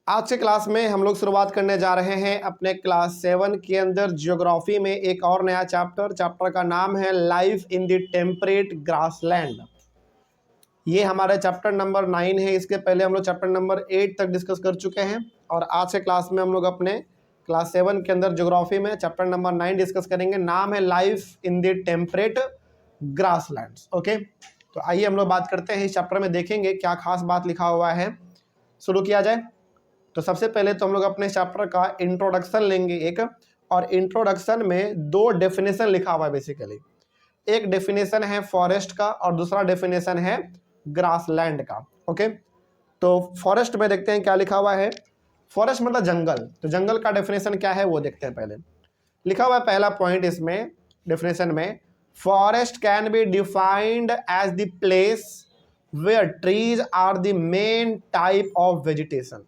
आज के क्लास में हम लोग शुरुआत करने जा रहे हैं अपने क्लास 7 के अंदर जियोग्राफी में एक और नया चैप्टर का नाम है life in the temperate grassland. ये हमारे चैप्टर नंबर 9 है। इसके पहले हम लोग चैप्टर नंबर 8 तक डिस्कस कर चुके हैं और आज के क्लास में हम लोग अपने क्लास 7 के अंदर जियोग्राफी में चैप्टर नंबर 9 डिस्कस करेंगे। नाम है life in the temperate grasslands. Okay, तो आइए हम लोग बात करते हैं। इस चैप्टर में देखेंगे क्या खास बात लिखा हुआ है। शुरू किया जाए। तो सबसे पहले तो हम लोग अपने चैप्टर का इंट्रोडक्शन लेंगे एक, और इंट्रोडक्शन में दो डेफिनेशन लिखा हुआ है बेसिकली। एक डेफिनेशन है फॉरेस्ट का और दूसरा डेफिनेशन है ग्रासलैंड का। ओके, तो फॉरेस्ट में देखते हैं क्या लिखा हुआ है। फॉरेस्ट मतलब जंगल, तो जंगल का डेफिनेशन क्या है वो देखते हैं। पहले लिखा हुआ है पहला पॉइंट इसमें डेफिनेशन में, forest can be defined as the place where trees are the main type of vegetation.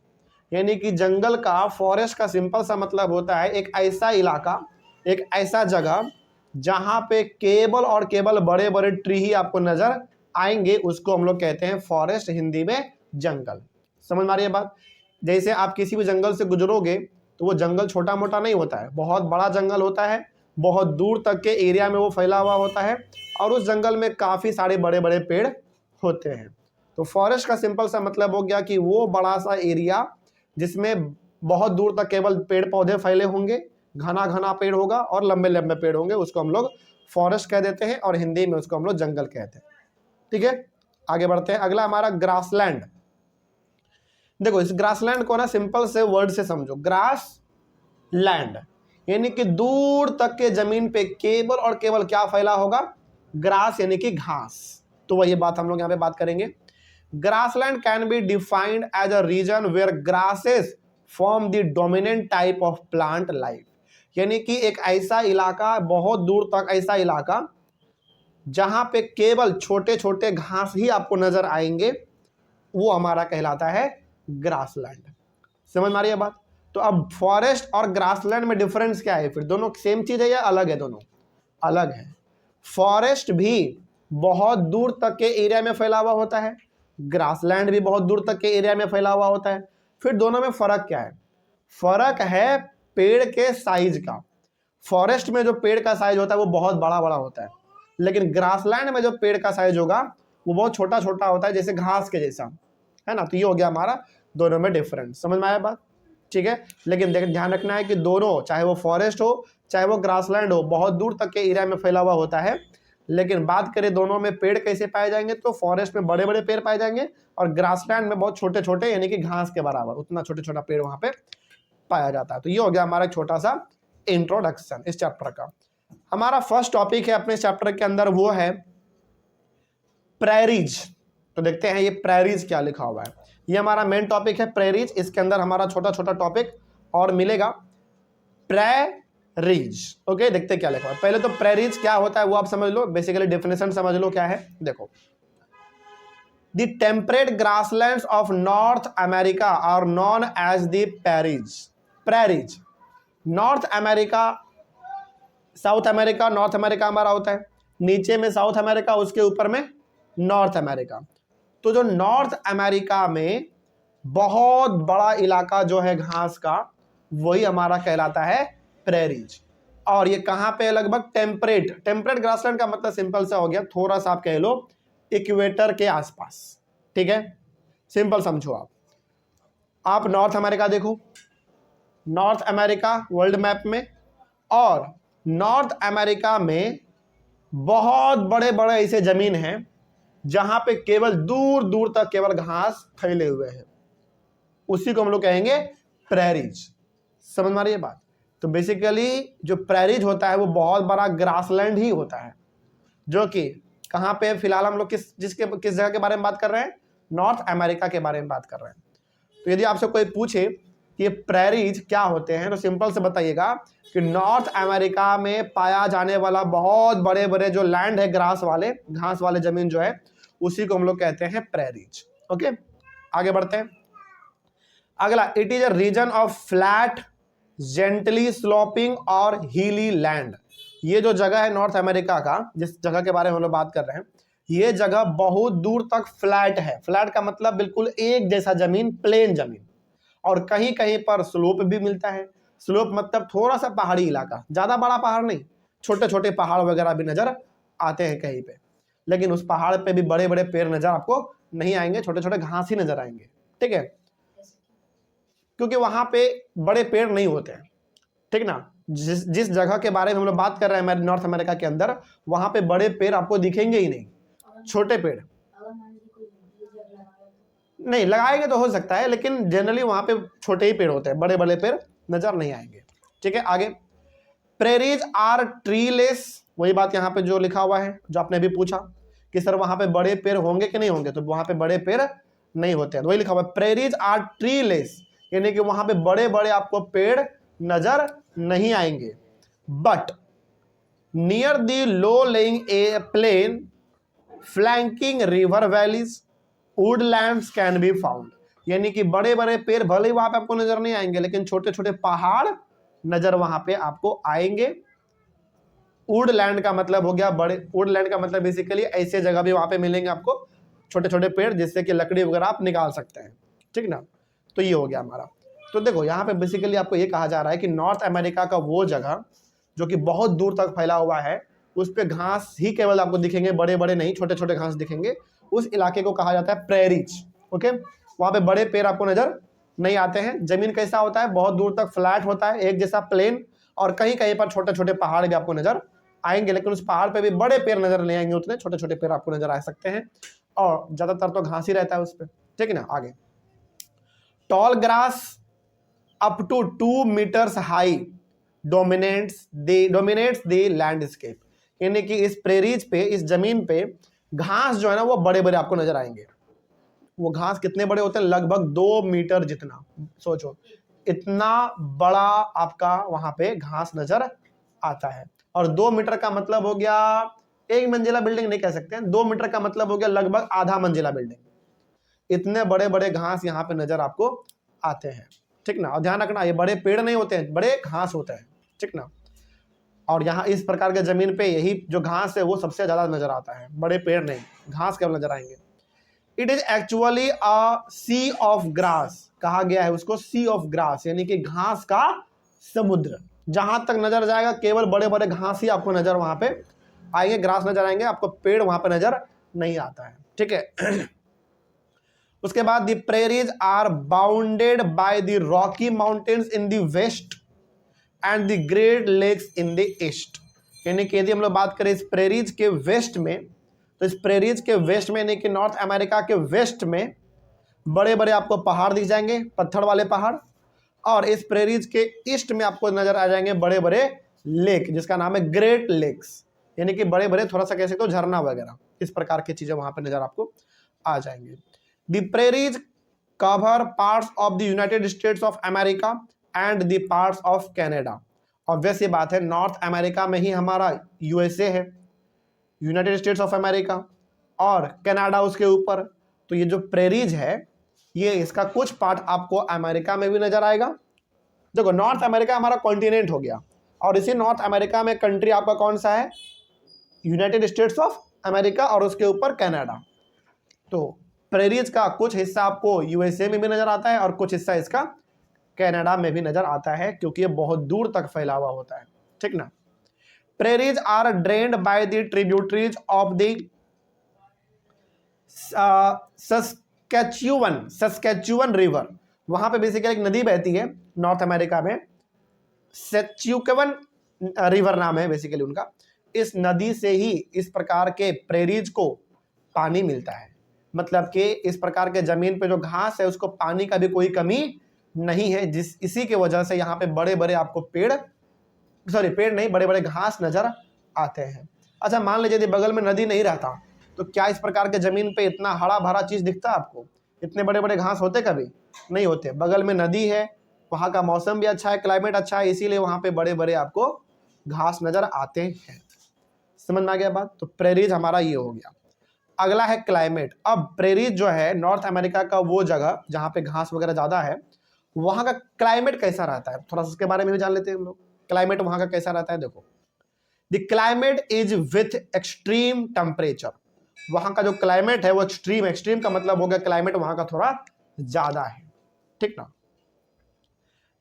यानी कि जंगल का, फॉरेस्ट का सिंपल सा मतलब होता है एक ऐसा इलाका, एक ऐसा जगह जहां पे केवल और केवल बड़े बड़े ट्री ही आपको नजर आएंगे, उसको हम लोग कहते हैं फॉरेस्ट, हिंदी में जंगल। समझ में आ रही है बात। जैसे आप किसी भी जंगल से गुजरोगे तो वो जंगल छोटा मोटा नहीं होता है, बहुत बड़ा जंगल होता है, बहुत दूर तक के एरिया में वो फैला हुआ होता है और उस जंगल में काफी सारे बड़े बड़े पेड़ होते हैं। तो फॉरेस्ट का सिंपल सा मतलब हो गया कि वो बड़ा सा एरिया जिसमें बहुत दूर तक केवल पेड़ पौधे फैले होंगे, घना घना पेड़ होगा और लंबे लंबे पेड़ होंगे, उसको हम लोग फॉरेस्ट कह देते हैं और हिंदी में उसको हम लोग जंगल कहते हैं। ठीक है, आगे बढ़ते हैं। अगला हमारा ग्रासलैंड। देखो इस ग्रासलैंड को ना सिंपल से वर्ड से समझो। ग्रास लैंड यानी कि दूर तक के जमीन पे केवल और केवल क्या फैला होगा, ग्रास यानी कि घास। तो वही बात हम लोग यहाँ पे बात करेंगे। Grassland can be defined as a region where grasses form the dominant type of plant life। यानी कि एक ऐसा इलाका, बहुत दूर तक ऐसा इलाका जहां पे केवल छोटे छोटे घास ही आपको नजर आएंगे, वो हमारा कहलाता है ग्रासलैंड। समझ में आ रही है बात। तो अब फॉरेस्ट और ग्रासलैंड में डिफरेंस क्या है फिर? दोनों सेम चीज है या अलग है? दोनों अलग है। फॉरेस्ट भी बहुत दूर तक के एरिया में फैला हुआ होता है, ग्रासलैंड भी बहुत दूर तक के एरिया में फैला हुआ होता है। फिर दोनों में फर्क क्या है? फर्क है पेड़ के साइज का। फॉरेस्ट में जो पेड़ का साइज होता है वो बहुत बड़ा बड़ा होता है, लेकिन ग्रासलैंड में जो पेड़ का साइज होगा वो बहुत छोटा छोटा होता है, जैसे घास के जैसा, है ना। तो ये हो गया हमारा दोनों में डिफरेंस। समझ में आया बात? ठीक है, लेकिन ध्यान रखना है कि दोनों, चाहे वो फॉरेस्ट हो चाहे वो ग्रासलैंड हो, बहुत दूर तक के एरिया में फैला हुआ होता है। लेकिन बात करें दोनों में पेड़ कैसे पाए जाएंगे, तो फॉरेस्ट में बड़े बड़े पेड़ पाए जाएंगे और ग्रासलैंड में बहुत छोटे छोटे, यानी कि घास के बराबर उतना छोटे छोटा पेड़ वहां पे पाया जाता है। तो ये हो गया हमारा छोटा सा इंट्रोडक्शन इस चैप्टर का। हमारा फर्स्ट टॉपिक है अपने चैप्टर के अंदर, वो है प्रेरीज। तो देखते हैं ये प्रेरीज क्या लिखा हुआ है। ये हमारा मेन टॉपिक है प्रेरीज। इसके अंदर हमारा छोटा छोटा टॉपिक और मिलेगा। प्रेरीज, ओके, देखते क्या लिखा है। पहले तो प्रेरीज क्या होता है वो आप समझ लो, बेसिकली डेफिनेशन समझ लो क्या है। देखो, the temperate grasslands of North America are known as the prairies. Prairies North America, South America, North America हमारा होता है, नीचे में साउथ अमेरिका, उसके ऊपर में नॉर्थ अमेरिका। तो जो नॉर्थ अमेरिका में बहुत बड़ा इलाका जो है घास का, वही हमारा कहलाता है प्रेरीज। और ये कहां पे? लगभग टेम्परेट ग्रासलैंड का मतलब सिंपल सा हो गया, थोड़ा सा आप कह लो इक्वेटर के आसपास। ठीक है, सिंपल समझो। आप नॉर्थ अमेरिका देखो, नॉर्थ अमेरिका वर्ल्ड मैप में, और नॉर्थ अमेरिका में बहुत बड़े बड़े ऐसे जमीन हैं जहां पे केवल दूर दूर तक केवल घास फैले हुए हैं, उसी को हम लोग कहेंगे प्रेरीज। समझ में आ रही है बात। तो बेसिकली जो प्रेरीज होता है वो बहुत बड़ा ग्रासलैंड ही होता है, जो कि कहां पे फिलहाल हम लोग किस जगह के बारे में बात कर रहे हैं? नॉर्थ अमेरिका के बारे में बात कर रहे हैं। तो यदि आपसे कोई पूछे कि ये प्रेरीज क्या होते हैं, तो सिंपल से बताइएगा कि नॉर्थ अमेरिका में पाया जाने वाला बहुत बड़े बड़े जो लैंड है, ग्रास वाले, घास वाले जमीन जो है, उसी को हम लोग कहते हैं प्रेरीज। ओके, आगे बढ़ते हैं। अगला, it is a region of flat, gently sloping or hilly land. ये जो जगह है नॉर्थ अमेरिका का, जिस जगह के बारे में हम लोग बात कर रहे हैं, ये जगह बहुत दूर तक फ्लैट है। फ्लैट का मतलब बिल्कुल एक जैसा जमीन, प्लेन जमीन, और कहीं कहीं पर स्लोप भी मिलता है। स्लोप मतलब थोड़ा सा पहाड़ी इलाका, ज़्यादा बड़ा पहाड़ नहीं, छोटे छोटे पहाड़ वगैरह भी नज़र आते हैं कहीं पे, लेकिन उस पहाड़ पे भी बड़े बड़े पेड़ नज़र आपको नहीं आएंगे, छोटे छोटे घास ही नज़र आएंगे। ठीक है, क्योंकि वहाँ पे बड़े पेड़ नहीं होते हैं। ठीक ना, जिस जगह के बारे में हम लोग बात कर रहे हैं हमारे नॉर्थ अमेरिका के अंदर, वहाँ पे बड़े पेड़ आपको दिखेंगे ही नहीं, छोटे पेड़ नहीं लगाएंगे तो हो सकता है, लेकिन जनरली वहाँ पे छोटे ही पेड़ होते हैं, बड़े बड़े पेड़ नजर नहीं आएंगे। ठीक है, आगे प्रेरीज आर ट्रीलेस, वही बात यहाँ पे जो लिखा हुआ है, जो आपने अभी पूछा कि सर वहाँ पे बड़े पेड़ होंगे कि नहीं होंगे, तो वहाँ पे बड़े पेड़ नहीं होते हैं, तो वही लिखा हुआ है प्रेरीज आर ट्रीलेस, यानी कि वहाँ पे बड़े बड़े आपको पेड़ नजर नहीं आएंगे। But near the low lying a plain flanking river valleys woodlands can be found, यानी कि बड़े बड़े पेड़ भले ही वहां पे आपको नजर नहीं आएंगे, लेकिन छोटे छोटे पहाड़ नजर वहां पे आपको आएंगे। वुडलैंड का मतलब हो गया बड़े, वुडलैंड का मतलब बेसिकली ऐसे जगह भी वहां पे मिलेंगे आपको छोटे छोटे पेड़, जिससे कि लकड़ी वगैरह आप निकाल सकते हैं। ठीक ना, तो ये हो गया हमारा। तो देखो यहाँ पे बेसिकली आपको ये कहा जा रहा है कि नॉर्थ अमेरिका का वो जगह जो कि बहुत दूर तक फैला हुआ है, उस पर घास ही केवल आपको दिखेंगे, बड़े बड़े नहीं, छोटे छोटे घास दिखेंगे, उस इलाके को कहा जाता है प्रेरीज। ओके, वहाँ पे बड़े पेड़ आपको नजर नहीं आते हैं। जमीन कैसा होता है, बहुत दूर तक फ्लैट होता है, एक जैसा प्लेन, और कहीं कहीं पर छोटे छोटे पहाड़ भी आपको नजर आएंगे, लेकिन उस पहाड़ पे भी बड़े पेड़ नजर नहीं आएंगे, उतने छोटे छोटे पेड़ आपको नजर आ सकते हैं, और ज्यादातर तो घास ही रहता है उस पर। ठीक है ना, आगे tall grass up to 2 metres high dominates the landscape, यानी कि इस प्रेरीज पे, इस जमीन पे घास जो है ना वो बड़े बड़े आपको नजर आएंगे। वो घास कितने बड़े होते हैं, लगभग 2 मीटर जितना, सोचो इतना बड़ा आपका वहां पे घास नजर आता है। और 2 मीटर का मतलब हो गया, एक मंजिला बिल्डिंग नहीं कह सकते हैं, 2 मीटर का मतलब हो गया लगभग आधा मंजिला बिल्डिंग। इतने बड़े बड़े घास यहाँ पे नजर आपको आते हैं। ठीक ना, और ध्यान रखना ये बड़े पेड़ नहीं होते हैं, बड़े घास होते हैं। ठीक ना, और यहाँ इस प्रकार के जमीन पे यही जो घास है वो सबसे ज्यादा नजर आता है, बड़े पेड़ नहीं, घास केवल नजर आएंगे। It is actually a sea of grass, कहा गया है उसको सी ऑफ ग्रास, यानी कि घास का समुद्र। जहां तक नजर जाएगा केवल बड़े बड़े घास ही आपको नजर वहां पे आएंगे, ग्रास नजर आएंगे, आपको पेड़ वहां पे नजर नहीं आता है। ठीक है उसके बाद the prairies are bounded by the Rocky Mountains in the west and the Great Lakes in the east, यानी कि यदि हम लोग बात करें इस प्रेरीज के वेस्ट में, तो इस प्रेरीज के वेस्ट में यानी कि नॉर्थ अमेरिका के वेस्ट में बड़े बड़े आपको पहाड़ दिख जाएंगे, पत्थर वाले पहाड़, और इस प्रेरीज के ईस्ट में आपको नजर आ जाएंगे बड़े बड़े लेक, जिसका नाम है ग्रेट लेक्स, यानी कि बड़े बड़े थोड़ा सा कह सकते हो झरना वगैरह, इस प्रकार की चीजें वहां पर नजर आपको आ जाएंगे। The prairies cover parts of the United states of America and the parts of Canada. Obvious ये बात है, नॉर्थ अमेरिका में ही हमारा यूएसए है, यूनाइटेड स्टेट्स ऑफ अमेरिका, और कनाडा उसके ऊपर, तो ये जो प्रेरीज है ये इसका कुछ पार्ट आपको अमेरिका में भी नजर आएगा। देखो नॉर्थ अमेरिका हमारा कॉन्टिनेंट हो गया, और इसी नॉर्थ अमेरिका में कंट्री आपका कौन सा है, यूनाइटेड स्टेट्स ऑफ अमेरिका, और उसके ऊपर कनाडा। तो प्रेरीज का कुछ हिस्सा आपको यूएसए में भी नजर आता है, और कुछ हिस्सा इसका कनाडा में भी नजर आता है, क्योंकि ये बहुत दूर तक फैला हुआ होता है। ठीक ना, prairies are drained by the tributaries of the Saskatchewan river, वहां पे बेसिकली एक नदी बहती है नॉर्थ अमेरिका में, सस्कैचुअन रिवर नाम है बेसिकली उनका। इस नदी से ही इस प्रकार के प्रेरीज को पानी मिलता है, मतलब कि इस प्रकार के जमीन पे जो घास है उसको पानी का भी कोई कमी नहीं है, इसी के वजह से यहाँ पे बड़े बड़े आपको पेड़ नहीं, बड़े बड़े घास नजर आते हैं। अच्छा मान लीजिए यदि बगल में नदी नहीं रहता, तो क्या इस प्रकार के जमीन पे इतना हरा भरा चीज दिखता आपको, इतने बड़े बड़े घास होते, कभी नहीं होते। बगल में नदी है, वहाँ का मौसम भी अच्छा है, क्लाइमेट अच्छा है, इसीलिए वहाँ पे बड़े बड़े आपको घास नजर आते हैं। समझ में आ गया बात, तो प्रेरीज हमारा ये हो गया। अगला है क्लाइमेट। अब प्रेरीज जो है नॉर्थ अमेरिका का वो जगह जहाँ पे घास वगैरह ज्यादा है, वहाँ का क्लाइमेट कैसा रहता है, थोड़ा सा उसके बारे में भी जान लेते हैं हम लोग। क्लाइमेट वहाँ का कैसा रहता है, देखो the climate is with extreme temperature, वहां का जो क्लाइमेट है वो एक्सट्रीम का मतलब हो गया क्लाइमेट वहां का थोड़ा ज्यादा है। ठीक ना,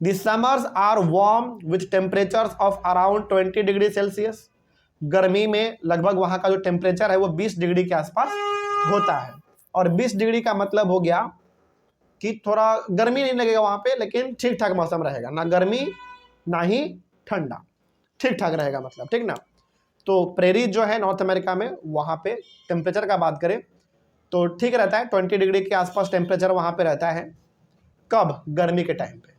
the summers are warm with temperatures of around 20 degree Celsius. गर्मी में लगभग वहां का जो टेम्परेचर है वो 20 डिग्री के आसपास होता है। और 20 डिग्री का मतलब हो गया कि थोड़ा गर्मी नहीं लगेगा वहां पे, लेकिन ठीक ठाक मौसम रहेगा, ना गर्मी ना ही ठंडा, ठीक ठाक रहेगा मतलब, ठीक ना। तो प्रेरीज जो है नॉर्थ अमेरिका में, वहां पे टेम्परेचर का बात करें तो ठीक रहता है, 20 डिग्री के आसपास टेम्परेचर वहां पे रहता है। कब? गर्मी के टाइम पे।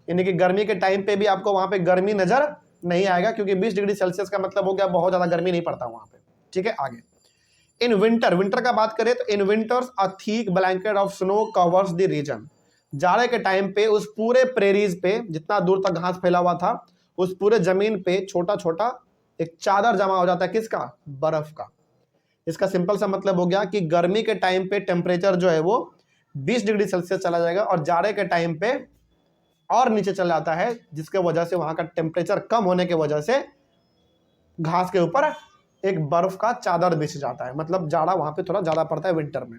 यानी कि गर्मी के टाइम पे भी आपको वहां पे गर्मी नजर नहीं आएगा, क्योंकि 20 डिग्री सेल्सियस का मतलब हो गया बहुत ज्यादा गर्मी नहीं पड़ता वहां पे, ठीक है। आगे इन विंटर, विंटर का बात करें तो in winters a thick blanket of snow covers the region. जाड़े के टाइम पे उस पूरे प्रेरीज पे, जितना दूर तक घास फैला हुआ था, उस पूरे जमीन पे छोटा छोटा एक चादर जमा हो जाता है। किसका? बर्फ का। इसका सिंपल सा मतलब हो गया कि गर्मी के टाइम पे टेम्परेचर जो है वो 20 डिग्री सेल्सियस चला जाएगा, और जाड़े के टाइम पे और नीचे चला जाता है, जिसके वजह से वहां का टेम्परेचर कम होने की वजह से घास के ऊपर एक बर्फ का चादर बिछ जाता है। मतलब जाड़ा वहां पे थोड़ा ज्यादा पड़ता है विंटर में।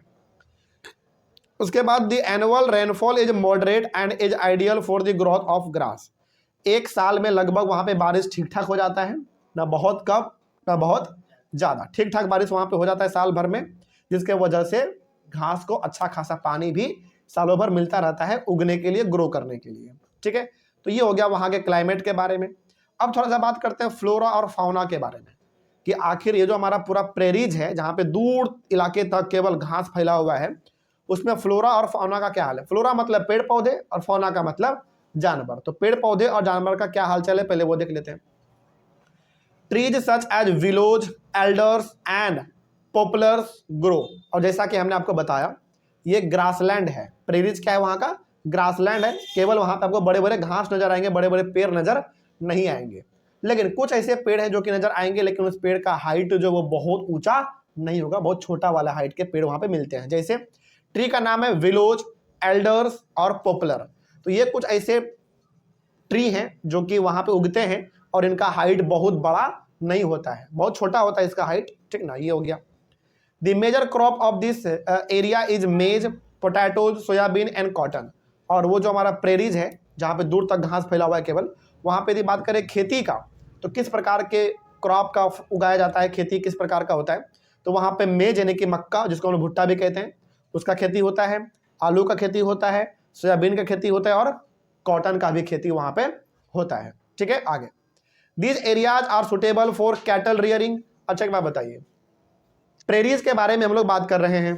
उसके बाद the annual rainfall is moderate and is ideal for the growth of grass. एक साल में लगभग वहां पे बारिश ठीक ठाक हो जाता है, ना बहुत कम ना बहुत ज्यादा, ठीक ठाक बारिश वहां पे हो जाता है साल भर में, जिसके वजह से घास को अच्छा खासा पानी भी सालों भर मिलता रहता है उगने के लिए, ग्रो करने के लिए, ठीक है। तो ये हो गया वहां के क्लाइमेट के बारे में। अब थोड़ा सा बात करते हैं फ्लोरा और फाउना के बारे में, कि आखिर ये जो हमारा पूरा प्रेरीज है, जहां पे दूर इलाके तक केवल घास फैला हुआ है, उसमें फ्लोरा और फाउना का क्या हाल है। फ्लोरा मतलब पेड़ पौधे और फाउना का मतलब जानवर। तो पेड़ पौधे और जानवर का क्या हालचाल है, पहले वो देख लेते हैं। Trees such as willows, alders and poplars grow. और जैसा कि हमने आपको बताया, ये ग्रासलैंड है। प्रेरीज क्या है? वहां का ग्रासलैंड है। केवल वहां पे आपको बड़े बड़े घास नजर आएंगे, बड़े बड़े पेड़ नजर नहीं आएंगे। लेकिन कुछ ऐसे पेड़ हैं जो कि नजर आएंगे, लेकिन उस पेड़ का हाइट जो वो बहुत ऊंचा नहीं होगा, बहुत छोटा वाला हाइट के पेड़ वहां पे मिलते हैं। जैसे ट्री का नाम है विलोज, एल्डर्स और पॉपुलर। तो ये कुछ ऐसे ट्री हैं जो कि वहां पे उगते हैं, और इनका हाइट बहुत बड़ा नहीं होता है, बहुत छोटा होता है इसका हाइट, ठीक ना। ये हो गया। The major crop of this area is maize, potatoes, soybean and cotton. और वो जो हमारा प्रेरीज है, जहां पे दूर तक घास फैला हुआ है केवल, वहां पे यदि बात करें खेती का, तो किस प्रकार के क्रॉप का उगाया जाता है, खेती किस प्रकार का होता है, तो वहां पे मेज यानी कि मक्का, जिसको हम भुट्टा भी कहते हैं, उसका खेती होता है, आलू का खेती होता है, सोयाबीन का खेती होता है, और कॉटन का भी खेती वहां पे होता है, ठीक है। आगे these areas are suitable for cattle rearing. अच्छा एक बात बताइए, प्रेरीज के बारे में हम लोग बात कर रहे हैं,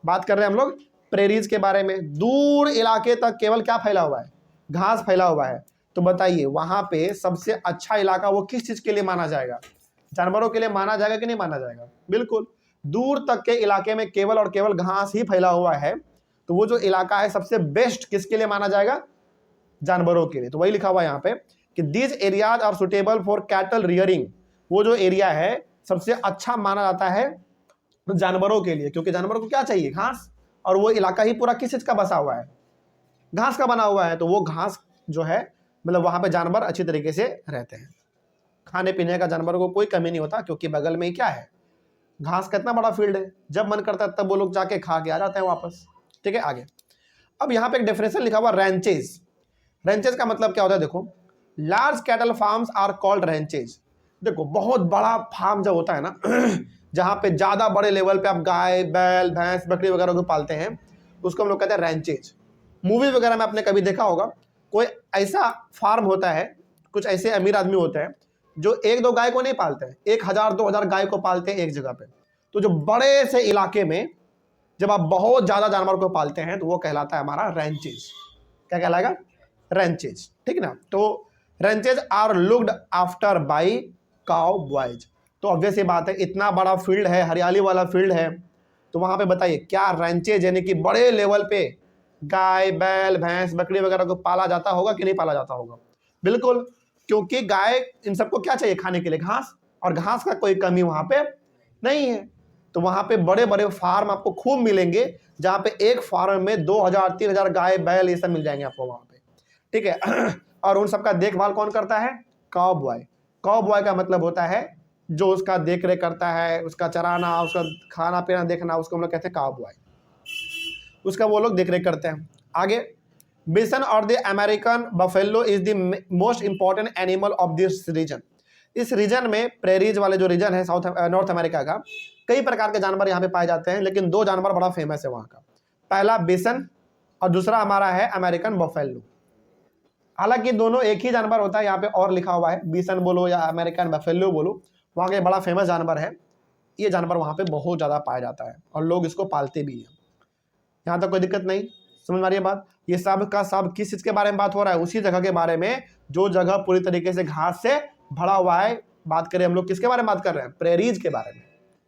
बात कर रहे हैं हम लोग प्रेरीज के बारे में। दूर इलाके तक केवल क्या फैला हुआ है? घास फैला हुआ है। तो बताइए वहां पे सबसे अच्छा इलाका वो किस चीज के लिए माना जाएगा? जानवरों के लिए माना जाएगा कि नहीं माना जाएगा? बिल्कुल। दूर तक के इलाके में केवल और केवल घास ही फैला हुआ है, तो वो जो इलाका है सबसे बेस्ट किसके लिए माना जाएगा? जानवरों के लिए। तो वही लिखा हुआ है यहाँ पे कि these areas are suitable for cattle rearing. वो जो एरिया है सबसे अच्छा माना जाता है जानवरों के लिए, क्योंकि जानवरों को क्या चाहिए? घास। और वो इलाका ही पूरा किस चीज का बसा हुआ है? घास का बना हुआ है। तो वो घास जो है, मतलब वहां पे जानवर अच्छी तरीके से रहते हैं, खाने पीने का जानवरों को कोई कमी नहीं होता, क्योंकि बगल में ही क्या है? घास का इतना बड़ा फील्ड है, जब मन करता है तब वो लोग जाके खा के आ जाते हैं वापस, ठीक है। आगे अब यहाँ पे एक डेफिनेशन लिखा हुआ रैंचेज। रैंचेज का मतलब क्या होता है? देखो, large cattle farms are called ranches. देखो बहुत बड़ा फार्म जब होता है ना जहां पे ज्यादा बड़े लेवल पे आप गाय, बैल, भैंस, बकरी वगैरह को पालते हैं, उसको हम लोग कहते हैं रैंचेज। मूवी वगैरह में आपने कभी देखा होगा, कोई ऐसा फार्म होता है, कुछ ऐसे अमीर आदमी होते हैं जो एक दो गाय को नहीं पालते हैं, 1000-2000 गाय को पालते हैं एक जगह पे। तो जो बड़े से इलाके में जब आप बहुत ज्यादा जानवर को पालते हैं, तो वो कहलाता है हमारा रैंचेज। क्या कहलाएगा? रैंचेज, ठीक ना। तो ranches are looked after by cowboys. तो ऑब्वियस ये बात है, इतना बड़ा फील्ड है, हरियाली वाला फील्ड है, तो वहां पे बताइए क्या रैंचेज यानी कि बड़े लेवल पे गाय, बैल, भैंस, बकरी वगैरह को पाला जाता होगा कि नहीं पाला जाता होगा? बिल्कुल, क्योंकि गाय इन सबको क्या चाहिए खाने के लिए? घास। और घास का कोई कमी वहां पे नहीं है। तो वहां पे बड़े बड़े फार्म आपको खूब मिलेंगे, जहां पे एक फार्म में 2000-3000 गाय, बैल ये सब मिल जाएंगे आपको वहां पे, ठीक है। और उन सबका देखभाल कौन करता है? Cow boy. काउ बॉय का मतलब होता है जो उसका देख रेख करता है, उसका चराना, उसका खाना पीना देखना, उसको हम लोग कहते हैं काउ बॉय। उसका वो लोग देख रेख करते हैं। आगे बिसन और the American buffalo is the most important animal of this region. इस रीजन में, प्रेरीज वाले जो रीजन है नॉर्थ अमेरिका का, कई प्रकार के जानवर यहाँ पे पाए जाते हैं, लेकिन दो जानवर बड़ा फेमस है वहाँ का। पहला बिसन और दूसरा हमारा है अमेरिकन बफेलो। हालांकि दोनों एक ही जानवर होता है, यहाँ पे और लिखा हुआ है, बिसन बोलो या अमेरिकन बफेलो बोलो, वहाँ का बड़ा फेमस जानवर है। ये जानवर वहाँ पे बहुत ज़्यादा पाया जाता है और लोग इसको पालते भी हैं। यहाँ तक कोई दिक्कत नहीं, समझ में आ रही है बात। ये सब का सब किस चीज़ के बारे में बात हो रहा है? उसी जगह के बारे में जो जगह पूरी तरीके से घास से भरा हुआ है। बात करें हम लोग किसके बारे में बात कर रहे हैं? प्रेरीज के बारे में,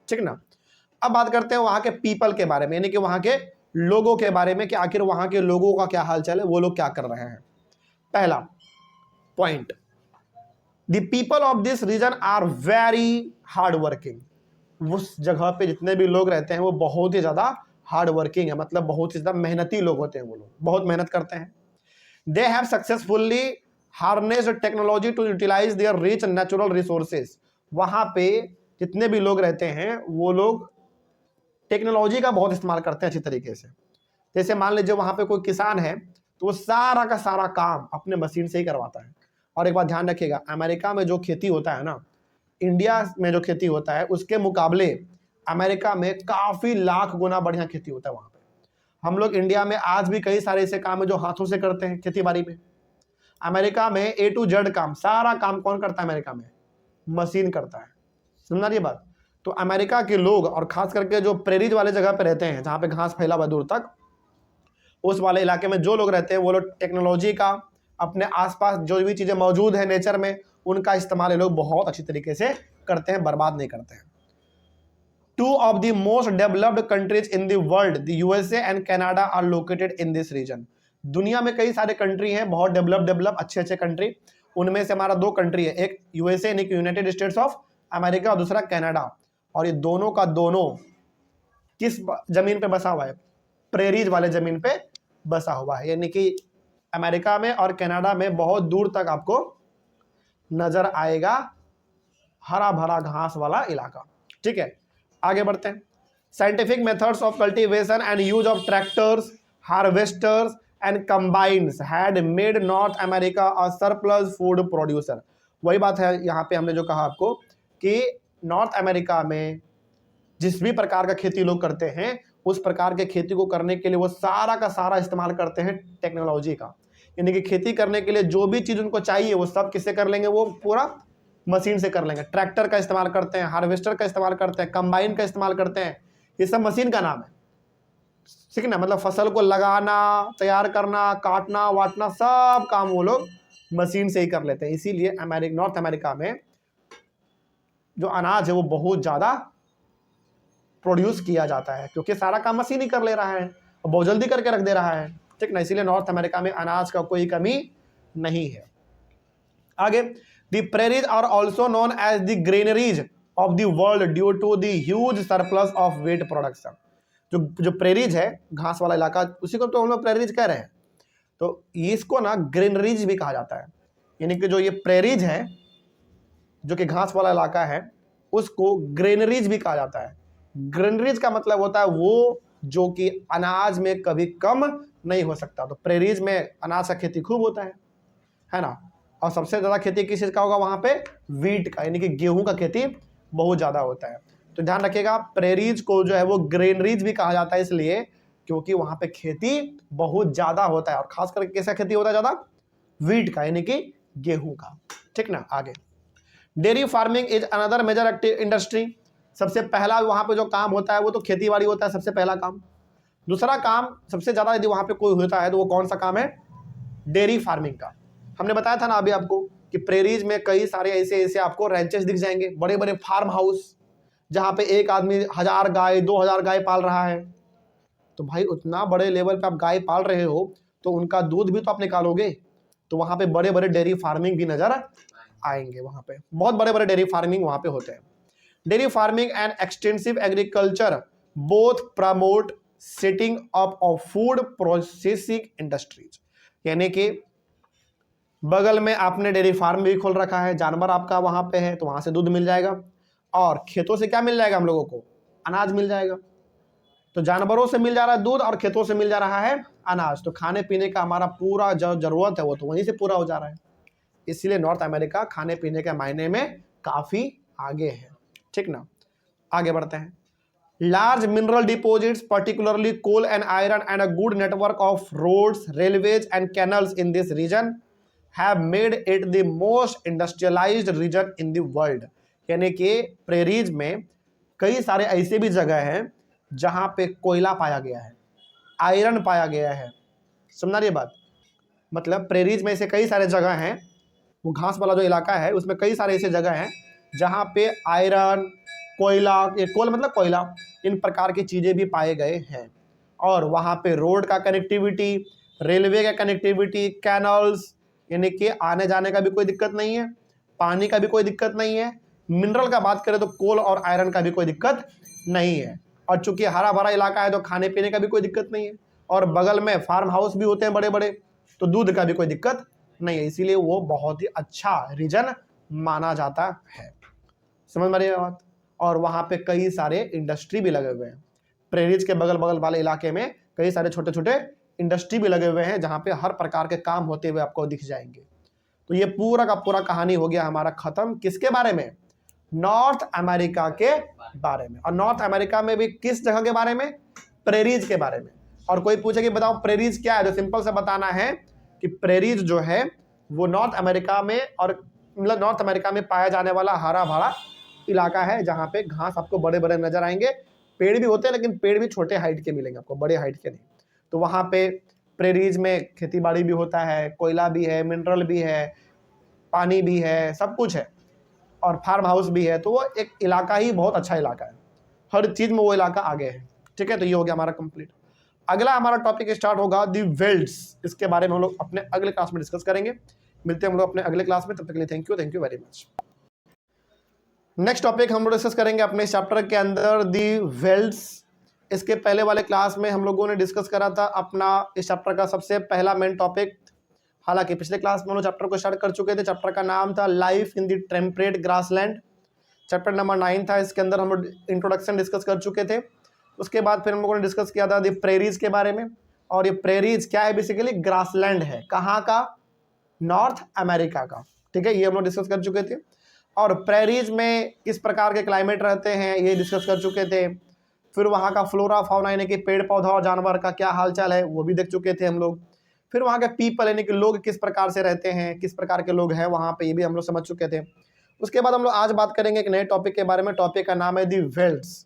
ठीक ना। अब बात करते हैं वहाँ के पीपल के बारे में, यानी कि वहाँ के लोगों के बारे में कि आखिर वहाँ के लोगों का क्या हाल चाल है, वो लोग क्या कर रहे हैं। पहला point, the people of this region are very hard working. उस जगह पे जितने भी लोग रहते हैं वो बहुत ही ज़्यादा हार्ड वर्किंग है, मतलब बहुत ही ज़्यादा मेहनती लोग होते हैं, वो लोग बहुत मेहनत करते हैं। They have successfully harnessed technology to utilise their rich natural resources. वहाँ पे जितने भी लोग रहते हैं वो लोग टेक्नोलॉजी का बहुत इस्तेमाल करते हैं अच्छी तरीके से। जैसे मान लीजिए वहाँ पे कोई किसान है तो वो सारा का सारा काम अपने मशीन से ही करवाता है। और एक बात ध्यान रखिएगा, अमेरिका में जो खेती होता है ना, इंडिया में जो खेती होता है उसके मुकाबले अमेरिका में काफ़ी लाख गुना बढ़िया खेती होता है वहाँ पे। हम लोग इंडिया में आज भी कई सारे ऐसे काम है जो हाथों से करते हैं खेती बाड़ी में। अमेरिका में A to Z काम, सारा काम कौन करता है अमेरिका में? मशीन करता है। समझना ये बात। तो अमेरिका के लोग और खास करके जो प्रेरीज वाले जगह पे रहते हैं जहाँ पे घास फैला हुआ दूर तक, उस वाले इलाके में जो लोग रहते हैं वो लोग टेक्नोलॉजी का, अपने आसपास जो भी चीज़ें मौजूद है नेचर में, उनका इस्तेमाल ये लोग बहुत अच्छी तरीके से करते हैं, बर्बाद नहीं करते हैं। Two of the most developed countries in the world, the USA and Canada are located in this region. दुनिया में कई सारे कंट्री हैं बहुत डेवलप अच्छे कंट्री। उनमें से हमारा दो कंट्री है, एक USA यानी कि यूनाइटेड स्टेट्स ऑफ अमेरिका और दूसरा कनाडा। और ये दोनों का दोनों किस जमीन पे बसा हुआ है? प्रेरीज वाले जमीन पे बसा हुआ है, यानी कि अमेरिका में और कनाडा में बहुत दूर तक आपको नजर आएगा हरा भरा घास वाला इलाका। ठीक है, आगे बढ़ते हैं। Scientific methods of cultivation and use of tractors, harvesters and combines had made north America a surplus food producer. वही बात है यहाँ पे हमने जो कहा आपको कि नॉर्थ अमेरिका में जिस भी प्रकार का खेती लोग करते हैं, उस प्रकार के खेती को करने के लिए वो सारा का सारा इस्तेमाल करते हैं टेक्नोलॉजी का। यानी कि खेती करने के लिए जो भी चीज़ उनको चाहिए वो सब किससे कर लेंगे? वो पूरा मशीन से कर लेंगे। ट्रैक्टर का इस्तेमाल करते हैं, हार्वेस्टर का इस्तेमाल करते हैं, कंबाइन का इस्तेमाल करते हैं। ये सब मशीन का नाम है, ठीक है ना। मतलब फसल को लगाना, तैयार करना, काटना वाटना, सब काम वो लोग मशीन से ही कर लेते हैं। इसीलिए नॉर्थ अमेरिका में जो अनाज है वो बहुत ज़्यादा प्रोड्यूस किया जाता है, क्योंकि सारा काम मशीन ही कर ले रहा है और बहुत जल्दी करके रख दे रहा है, ठीक ना। इसीलिए नॉर्थ अमेरिका में अनाज का कोई कमी नहीं है। आगे, the prairies are also known as the granaries of the world due to the huge surplus of wheat production. जो प्रेरीज है, घास वाला इलाका, उसी को तो हम लोग प्रेरीज कह रहे हैं। तो इसको ना ग्रेनरीज भी कहा जाता है, यानी कि जो ये प्रेरीज है जो कि घास वाला इलाका है, उसको ग्रेनरीज भी कहा जाता है। ग्रेनरीज का मतलब होता है वो जो कि अनाज में कभी कम नहीं हो सकता। तो प्रेरीज में अनाज का खेती खूब होता है ना। और सबसे ज़्यादा खेती किस चीज़ का होगा वहाँ पे? वीट का, यानी कि गेहूं का खेती बहुत ज़्यादा होता है। तो ध्यान रखिएगा, प्रेरीज को जो है वो ग्रेनरीज भी कहा जाता है, इसलिए क्योंकि वहाँ पे खेती बहुत ज़्यादा होता है। और खास करके कैसा खेती होता है ज़्यादा? वीट का, यानी कि गेहूं का, ठीक ना। आगे, dairy farming is another major industry. सबसे पहला वहाँ पे जो काम होता है वो तो खेती बाड़ी होता है, सबसे पहला काम। दूसरा काम सबसे ज़्यादा यदि वहाँ पे कोई होता है तो वो कौन सा काम है? डेयरी फार्मिंग का। हमने बताया था ना अभी आपको कि प्रेरीज में कई सारे ऐसे आपको रैंचेस दिख जाएंगे, बड़े बड़े फार्म हाउस, जहाँ पे एक आदमी 1000 गाय 2000 गाय पाल रहा है। तो भाई उतना बड़े लेवल पे आप गाय पाल रहे हो तो उनका दूध भी तो आप निकालोगे। तो वहाँ पे बड़े बड़े डेयरी फार्मिंग भी नजर आएंगे। वहाँ पे बहुत बड़े बड़े डेयरी फार्मिंग वहाँ पे होते हैं। Dairy farming and extensive agriculture both promote setting up of food processing industries. यानी कि बगल में आपने डेयरी फार्म भी खोल रखा है, जानवर आपका वहाँ पे है तो वहाँ से दूध मिल जाएगा, और खेतों से क्या मिल जाएगा हम लोगों को? अनाज मिल जाएगा। तो जानवरों से मिल जा रहा है दूध और खेतों से मिल जा रहा है अनाज, तो खाने पीने का हमारा पूरा जो जरूरत है वो तो वहीं से पूरा हो जा रहा है। इसलिए नॉर्थ अमेरिका खाने पीने के मायने में काफी आगे है। ठीक ना, आगे बढ़ते हैं। Large mineral deposits particularly coal and iron and a good network of roads, railways and canals in this region have made it the most industrialised region in the world. यानी कि प्रेरीज में कई सारे ऐसे भी जगह हैं जहां पे कोयला पाया गया है, आयरन पाया गया है। समझना ये बात, मतलब प्रेरीज में ऐसे कई सारे जगह हैं, वो घास वाला जो इलाका है उसमें कई सारे ऐसे जगह हैं जहां पे आयरन, कोयला, ये कोल मतलब कोयला, इन प्रकार की चीज़ें भी पाए गए हैं। और वहाँ पे रोड का कनेक्टिविटी, रेलवे का कनेक्टिविटी, कैनल्स, यानी कि आने जाने का भी कोई दिक्कत नहीं है, पानी का भी कोई दिक्कत नहीं है। मिनरल का बात करें तो कोल और आयरन का भी कोई दिक्कत नहीं है। और चूंकि हरा भरा इलाका है तो खाने पीने का भी कोई दिक्कत नहीं है। और बगल में फार्म हाउस भी होते हैं बड़े बड़े, तो दूध का भी कोई दिक्कत नहीं है। इसीलिए वो बहुत ही अच्छा रीजन माना जाता है। समझ में आ रही है बात। और वहाँ पे कई सारे इंडस्ट्री भी लगे हुए हैं। प्रेरीज के बगल बगल वाले इलाके में कई सारे छोटे छोटे इंडस्ट्री भी लगे हुए हैं जहाँ पे हर प्रकार के काम होते हुए आपको दिख जाएंगे। तो ये पूरा का पूरा कहानी हो गया हमारा खत्म। किसके बारे में? नॉर्थ अमेरिका के बारे में। और नॉर्थ अमेरिका में भी किस जगह के बारे में? प्रेरीज के बारे में। और कोई पूछे कि बताओ प्रेरीज क्या है, तो सिंपल से बताना है कि प्रेरीज जो है वो नॉर्थ अमेरिका में, और मतलब नॉर्थ अमेरिका में पाया जाने वाला हरा भरा इलाका है जहाँ पे घास आपको बड़े बड़े नजर आएंगे। पेड़ भी होते हैं लेकिन पेड़ भी छोटे हाइट के मिलेंगे आपको, बड़े हाइट के नहीं। तो वहाँ पे प्रेरीज में खेती बाड़ी भी होता है, कोयला भी है, मिनरल भी है, पानी भी है, सब कुछ है, और फार्म हाउस भी है। तो वो एक इलाका ही बहुत अच्छा इलाका है, हर चीज़ में वो इलाका आगे है। ठीक है, तो ये हो गया हमारा कंप्लीट। अगला हमारा टॉपिक स्टार्ट होगा दी वेल्ड्स। इसके बारे में हम लोग अपने अगले क्लास में डिस्कस करेंगे। मिलते हैं हम लोग अपने अगले क्लास में, तब तक के लिए thank you very much. Next topic हम लोग डिस्कस करेंगे अपने चैप्टर के अंदर दी वेल्ड्स। इसके पहले वाले क्लास में हम लोगों ने डिस्कस करा था अपना इस चैप्टर का सबसे पहला मेन टॉपिक। हालांकि पिछले क्लास में हम लोग चैप्टर को स्टार्ट कर चुके थे। चैप्टर का नाम था life in the temperate grassland. Chapter number 9 था। इसके अंदर हम लोग इंट्रोडक्शन डिस्कस कर चुके थे। उसके बाद फिर हम लोगों ने डिस्कस किया था दी प्रेरीज के बारे में। और ये प्रेरीज क्या है? बेसिकली ग्रासलैंड है। कहाँ का? नॉर्थ अमेरिका का। ठीक है, ये हम लोग डिस्कस कर चुके थे। और प्रेरीज में किस प्रकार के क्लाइमेट रहते हैं ये डिस्कस कर चुके थे। फिर वहाँ का फ्लोरा फाउना यानी कि पेड़ पौधा और जानवर का क्या हालचाल है वो भी देख चुके थे हम लोग। फिर वहाँ के पीपल यानी कि लोग किस प्रकार से रहते हैं, किस प्रकार के लोग हैं वहाँ पे, ये भी हम लोग समझ चुके थे। उसके बाद हम लोग आज बात करेंगे एक नए टॉपिक के बारे में। टॉपिक का नाम है दी वेल्ड्स।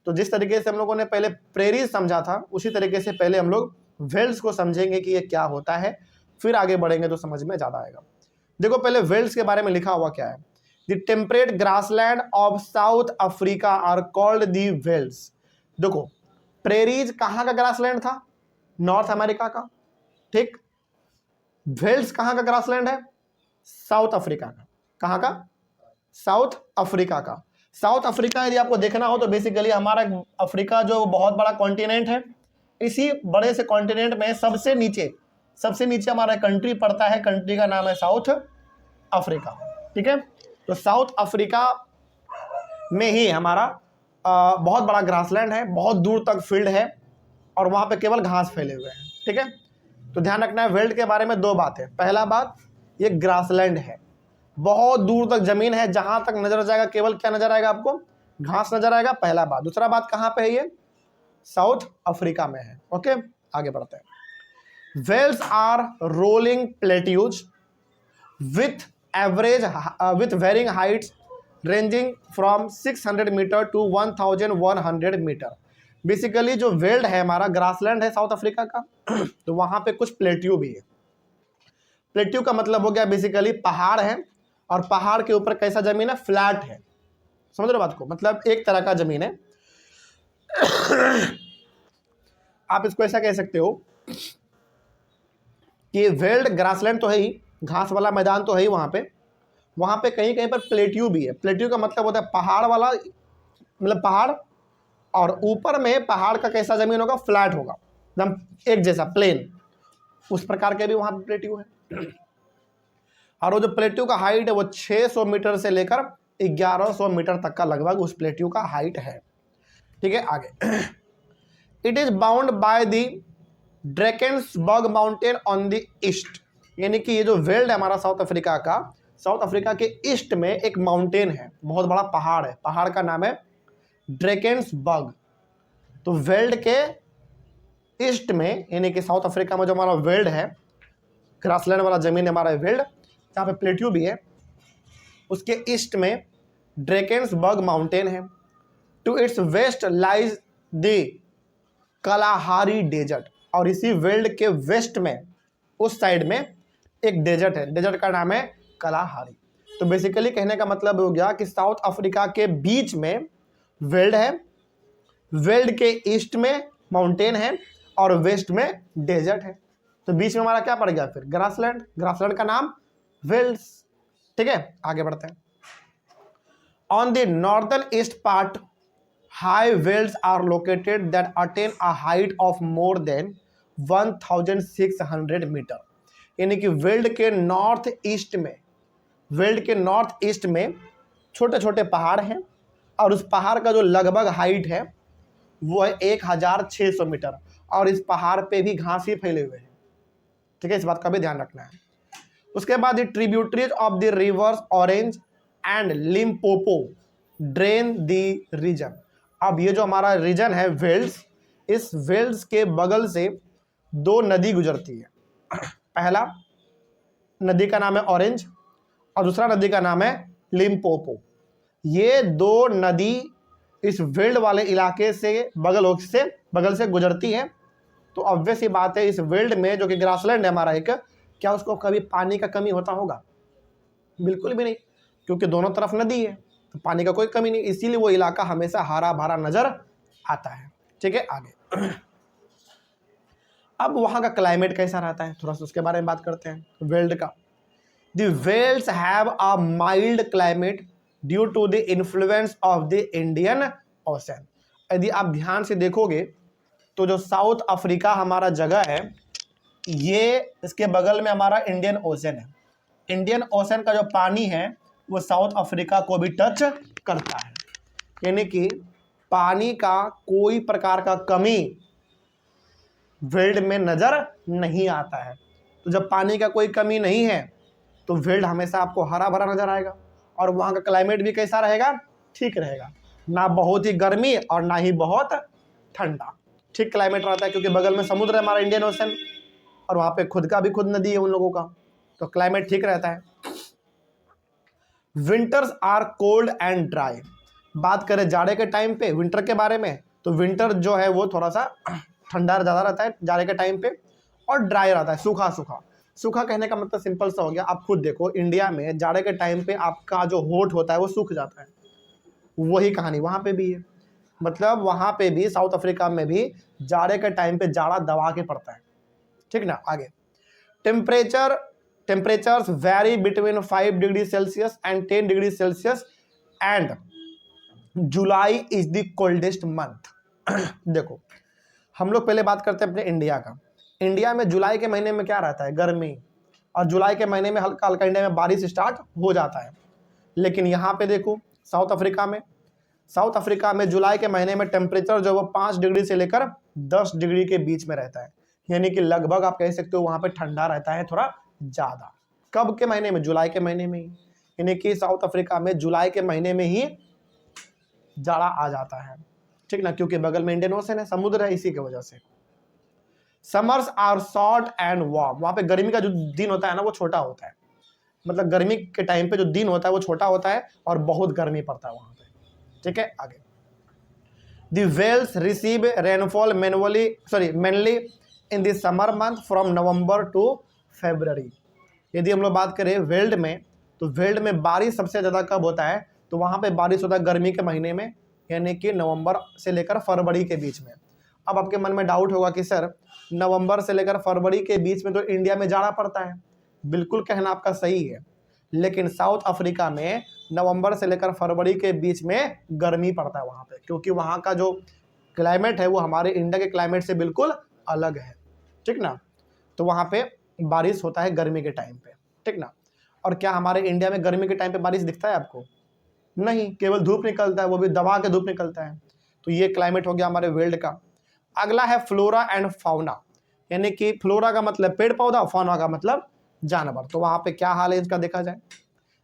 तो जिस तरीके से हम लोगों ने पहले प्रेरीज समझा था उसी तरीके से पहले हम लोग वेल्ड्स को समझेंगे कि ये क्या होता है, फिर आगे बढ़ेंगे तो समझ में ज़्यादा आएगा। देखो पहले वेल्ड्स के बारे में लिखा हुआ क्या है। The temperate grassland of South Africa are called the velds. देखो प्रेरीज कहाँ का ग्रासलैंड था? नॉर्थ अमेरिका का। ठीक, वेल्ड्स कहाँ का ग्रासलैंड है? साउथ अफ्रीका का। कहाँ का? साउथ अफ्रीका का। साउथ अफ्रीका यदि आपको देखना हो तो बेसिकली हमारा अफ्रीका जो बहुत बड़ा कॉन्टिनेंट है, इसी बड़े से कॉन्टिनेंट में सबसे नीचे हमारा कंट्री पड़ता है। कंट्री का नाम है साउथ अफ्रीका। ठीक है, तो साउथ अफ्रीका में ही हमारा बहुत बड़ा ग्रासलैंड है, बहुत दूर तक फील्ड है और वहाँ पे केवल घास फैले हुए हैं। ठीक है, तो ध्यान रखना है वेल्ड के बारे में दो बात है। पहला बात, ये ग्रासलैंड है, बहुत दूर तक जमीन है, जहां तक नजर जाएगा केवल क्या नजर आएगा आपको? घास नजर आएगा। पहला बात। दूसरा बात, कहां पे है ये? साउथ अफ्रीका में है। ओके, आगे बढ़ते हैं। Velds are rolling plateaus with varying heights ranging from 600 metre to 1100 metre. Basically जो वेल्ड है हमारा ग्रासलैंड है साउथ अफ्रीका का, तो वहां पे कुछ प्लेट्यू भी है। प्लेट्यू का मतलब हो गया बेसिकली पहाड़ है, और पहाड़ के ऊपर कैसा जमीन है? फ्लैट है। समझ रहे हो बात को? मतलब एक तरह का जमीन है। आप इसको ऐसा कह सकते हो कि वेल्ड ग्रासलैंड तो है ही, घास वाला मैदान तो है ही वहाँ पे कहीं कहीं पर प्लेट्यू भी है। प्लेट्यू का मतलब होता है पहाड़ वाला, मतलब पहाड़, और ऊपर में पहाड़ का कैसा जमीन होगा? फ्लैट होगा, एकदम एक जैसा प्लेन। उस प्रकार के भी वहाँ पे प्लेट्यू है। और वो जो प्लेट्यू का हाइट है वो 600 मीटर से लेकर 1100 मीटर तक का लगभग उस प्लेट्यू का हाइट है। ठीक है, आगे it is bound by the Drakensberg mountain on the east, यानी कि ये जो वेल्ड है हमारा साउथ अफ्रीका का, साउथ अफ्रीका के ईस्ट में एक माउंटेन है, बहुत बड़ा पहाड़ है, पहाड़ का नाम है ड्रैकेंसबर्ग। तो वेल्ड के ईस्ट में, यानी कि साउथ अफ्रीका में जो हमारा वेल्ड है, ग्रासलैंड वाला जमीन हमारा वेल्ड, जहाँ पे प्लेट्यू भी है, उसके ईस्ट में ड्रैकेंसबर्ग माउंटेन है। To its west lies the Kalahari desert, और इसी वेल्ड के वेस्ट में उस साइड में एक डेजर्ट है, डेजर्ट का नाम है कलाहारी। तो बेसिकली कहने का मतलब हो गया कि साउथ अफ्रीका के बीच में वेल्ड है, वेल्ड के ईस्ट में माउंटेन है और वेस्ट में डेजर्ट है। तो बीच में हमारा क्या पड़ गया फिर? ग्रासलैंड। ग्रासलैंड का नाम वेल्स। ठीक है, आगे बढ़ते हैं। On the northern east part high velds are located that attain a height of more than 1600 metre, यानी कि वेल्ड के नॉर्थ ईस्ट में, वेल्ड के नॉर्थ ईस्ट में छोटे छोटे पहाड़ हैं और उस पहाड़ का जो लगभग हाइट है वो है 1600 मीटर, और इस पहाड़ पे भी घास ही फैले हुए हैं। ठीक है, इस बात का भी ध्यान रखना है। उसके बाद the tributaries of the rivers Orange and Limpopo drain the region. अब ये जो हमारा रीजन है वेल्स, इस वेल्स के बगल से दो नदी गुजरती है। पहला नदी का नाम है ऑरेंज और दूसरा नदी का नाम है लिम्पोपो। ये दो नदी इस वेल्ड वाले इलाके से बगल से गुजरती है। तो ऑब्वियस ही बात है, इस वेल्ड में जो कि ग्रासलैंड है हमारा एक, क्या उसको कभी पानी का कमी होता होगा? बिल्कुल भी नहीं, क्योंकि दोनों तरफ नदी है तो पानी का कोई कमी नहीं, इसीलिए वो इलाका हमेशा हरा भरा नजर आता है। ठीक है, आगे। अब वहां का क्लाइमेट कैसा रहता है, थोड़ा सा उसके बारे में बात करते हैं। वेल्ड का, the velds have a mild climate due to the influence of the Indian Ocean. यदि आप ध्यान से देखोगे तो जो साउथ अफ्रीका हमारा जगह है, ये इसके बगल में हमारा इंडियन ओशन है। इंडियन ओशन का जो पानी है वो साउथ अफ्रीका को भी टच करता है, यानी कि पानी का कोई प्रकार का कमी वेल्ड में नजर नहीं आता है। तो जब पानी का कोई कमी नहीं है तो वेल्ड हमेशा आपको हरा भरा नजर आएगा, और वहाँ का क्लाइमेट भी कैसा रहेगा? ठीक रहेगा, ना बहुत ही गर्मी और ना ही बहुत ठंडा, ठीक क्लाइमेट रहता है, क्योंकि बगल में समुद्र है हमारा इंडियन ओशन, और वहाँ पे खुद नदी है उन लोगों का, तो क्लाइमेट ठीक रहता है। Winters are cold and dry. बात करें जाड़े के टाइम पे विंटर के बारे में, तो विंटर जो है वो थोड़ा सा ठंडा ज़्यादा रहता है जाड़े के टाइम पे, और ड्राई रहता है, सूखा सूखा। सूखा कहने का मतलब सिंपल सा हो गया, आप खुद देखो इंडिया में जाड़े के टाइम पे आपका जो होठ होता है वो सूख जाता है, वही कहानी वहाँ पे भी है। मतलब वहाँ पे भी साउथ अफ्रीका में भी जाड़े के टाइम पे जाड़ा दबा के पड़ता है। ठीक ना, आगे। Temperatures vary between 5 degree Celsius and 10 degree Celsius and July is the coldest month. देखो, हम लोग पहले बात करते हैं अपने इंडिया का। इंडिया में जुलाई के महीने में क्या रहता है? गर्मी, और जुलाई के महीने में हल्का हल्का इंडिया में बारिश स्टार्ट हो जाता है। लेकिन यहाँ पे देखो साउथ अफ्रीका में जुलाई के महीने में टेम्परेचर जो वो 5 डिग्री से लेकर 10 डिग्री के बीच में रहता है, यानी कि लगभग आप कह सकते हो वहाँ पे ठंडा रहता है थोड़ा ज़्यादा। कब के महीने में? जुलाई के महीने में ही, यानी कि साउथ अफ्रीका में जुलाई के महीने में ही जाड़ा आ जाता है। ठीक ना, क्योंकि बगल में इंडियन ओशन है, समुद्र है, इसी की वजह से। Summers are short and warm. वहाँ पे गर्मी का जो दिन होता है ना वो छोटा होता है, मतलब गर्मी के टाइम पे जो दिन होता है वो छोटा होता है और बहुत गर्मी पड़ता है वहाँ पे। ठीक है, आगे। The velds receive rainfall mainly in the summer month from November to February. यदि हम लोग बात करें वेल्ड में, तो वेल्ड में बारिश सबसे ज़्यादा कब होता है? तो वहाँ पे बारिश होता है गर्मी के महीने में, यानी कि नवंबर से लेकर फरवरी के बीच में। अब आपके मन में डाउट होगा कि सर नवंबर से लेकर फरवरी के बीच में तो इंडिया में जाड़ा पड़ता है। बिल्कुल कहना आपका सही है, लेकिन साउथ अफ्रीका में नवंबर से लेकर फरवरी के बीच में गर्मी पड़ता है वहाँ पे, क्योंकि वहाँ का जो क्लाइमेट है वो हमारे इंडिया के क्लाइमेट से बिल्कुल अलग है। ठीक ना, तो वहाँ पे बारिश होता है गर्मी के टाइम पे। ठीक ना, और क्या हमारे इंडिया में गर्मी के टाइम पे बारिश दिखता है आपको? नहीं, केवल धूप निकलता है, वो भी दबा के धूप निकलता है। तो ये क्लाइमेट हो गया हमारे वर्ल्ड का। अगला है फ्लोरा एंड फाउना, यानी कि फ्लोरा का मतलब पेड़ पौधा, फाउना का मतलब जानवर। तो वहां पे क्या हाल है इसका देखा जाए।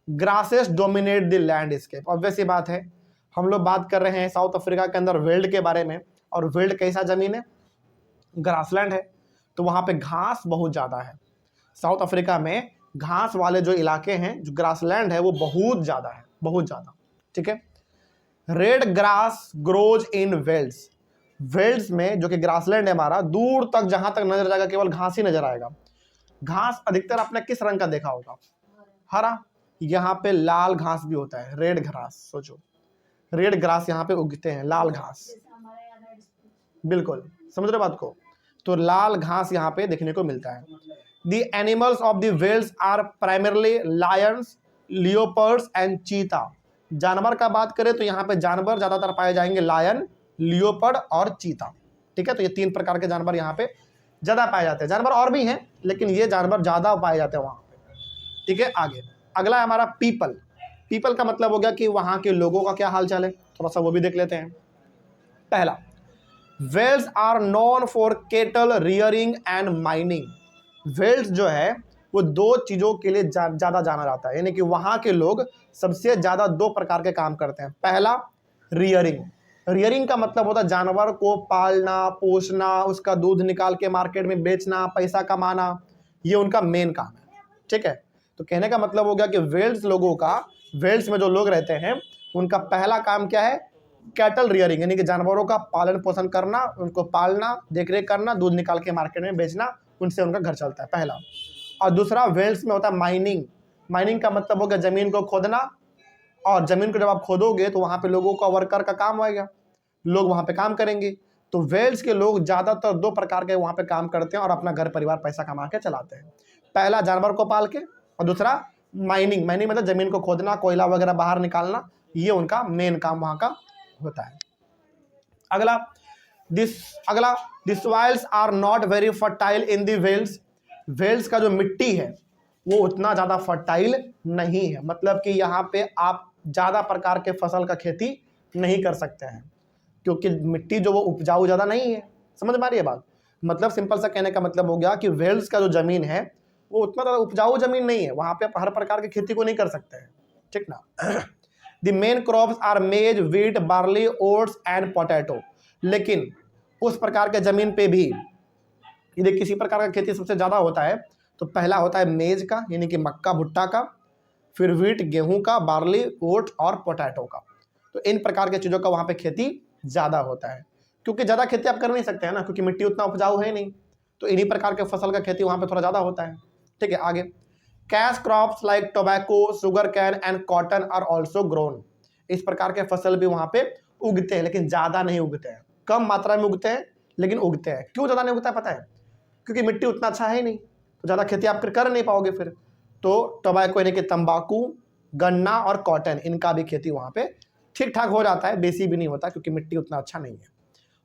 Grasses dominate the landscape, obvious सी बात है, हम लोग बात कर रहे हैं साउथ अफ्रीका के अंदर वेल्ड के बारे में, और वेल्ड कैसा जमीन है, ग्रासलैंड है, तो वहां पे घास बहुत ज्यादा है। साउथ अफ्रीका में घास वाले जो इलाके हैं, जो ग्रासलैंड है, वो बहुत ज्यादा है, बहुत ज्यादा। ठीक है। Red grass grows in welds, welds में जो कि ग्रासलैंड है हमारा, दूर तक जहां तक नजर जाएगा केवल घास ही नजर आएगा। घास अधिकतर आपने किस रंग का देखा होगा, हरा। यहाँ पे लाल घास भी होता है, रेड घास, सोचो रेड ग्रास यहाँ पे उगते हैं, लाल घास, बिल्कुल समझ रहे बात को। तो लाल घास यहाँ पे देखने को मिलता है। The animals of the velds are primarily lions, leopards and cheetah. जानवर का बात करें तो यहाँ पे जानवर ज्यादातर पाए जाएंगे, लायन, लियोपर्ड और चीता। ठीक है, तो ये 3 प्रकार के जानवर यहाँ पे ज्यादा पाए जाते हैं। जानवर और भी हैं लेकिन ये जानवर ज्यादा पाए जाते हैं वहां पे। ठीक है, आगे अगला है हमारा पीपल। पीपल का मतलब हो गया कि वहां के लोगों का क्या हाल चाल है, थोड़ा सा वो भी देख लेते हैं। पहला, velds are known for cattle rearing and mining. Velds जो है वो 2 चीजों के लिए ज्यादा जाना जाता है, यानी कि वहां के लोग सबसे ज्यादा 2 प्रकार के काम करते हैं। पहला, रियरिंग। रियरिंग का मतलब होता है जानवर को पालना, पोसना, उसका दूध निकाल के मार्केट में बेचना, पैसा कमाना, ये उनका मेन काम है। ठीक है, तो कहने का मतलब हो गया कि वेल्स लोगों का, वेल्स में जो लोग रहते हैं उनका पहला काम क्या है, कैटल रियरिंग, यानी कि जानवरों का पालन पोषण करना, उनको पालना, देखरेख करना, दूध निकाल के मार्केट में बेचना, उनसे उनका घर चलता है, पहला। और दूसरा वेल्स में होता है माइनिंग। माइनिंग का मतलब हो गया जमीन को खोदना, और जमीन को जब आप खोदोगे तो वहां पे लोगों का वर्कर का काम होगा, लोग वहां पे काम करेंगे। तो वेल्स के लोग ज्यादातर 2 प्रकार के वहां पे काम करते हैं और अपना घर परिवार पैसा कमा के चलाते हैं। पहला जानवर को पाल के, और दूसरा माइनिंग। माइनिंग मतलब जमीन को खोदना, कोयला वगैरह बाहर निकालना, ये उनका मेन काम वहां का होता है। अगला this soils are not very fertile in the velds. Velds का जो मिट्टी है वो उतना ज्यादा फर्टाइल नहीं है, मतलब कि यहाँ पे आप ज्यादा प्रकार के फसल का खेती नहीं कर सकते हैं, क्योंकि मिट्टी जो वो उपजाऊ ज्यादा नहीं है। समझ में आ रही है बात, मतलब सिंपल सा कहने का मतलब हो गया कि वेल्स का जो जमीन है वो उतना ज्यादा उपजाऊ जमीन नहीं है, वहां पे आप हर प्रकार की खेती को नहीं कर सकते हैं। ठीक ना। द मेन क्रॉप्स आर मेज, wheat, barley, oats and potato. लेकिन उस प्रकार के जमीन पे भी यदि किसी प्रकार का खेती सबसे ज्यादा होता है तो पहला होता है मेज का, यानी कि मक्का भुट्टा का, फिर व्हीट गेहूं का, बार्ली, ओट और पोटैटो का। तो इन प्रकार की चीजों का वहां पे खेती ज्यादा होता है, क्योंकि ज्यादा खेती आप कर नहीं सकते हैं ना, क्योंकि मिट्टी उतना उपजाऊ है नहीं, तो इन्हीं प्रकार के फसल का खेती वहां पे थोड़ा ज्यादा होता है। ठीक है, आगे cash crops like tobacco, sugar cane and cotton are also grown. इस प्रकार के फसल भी वहां पे उगते हैं, लेकिन ज्यादा नहीं उगते हैं, कम मात्रा में उगते हैं लेकिन उगते हैं। क्यों ज्यादा नहीं उगता है पता है, क्योंकि मिट्टी उतना अच्छा है नहीं, तो ज्यादा खेती आप फिर कर नहीं पाओगे फिर। तो टोबैको यानी कि तंबाकू, गन्ना और कॉटन, इनका भी खेती वहां पे ठीक ठाक हो जाता है, बेसी भी नहीं होता क्योंकि मिट्टी उतना अच्छा नहीं है।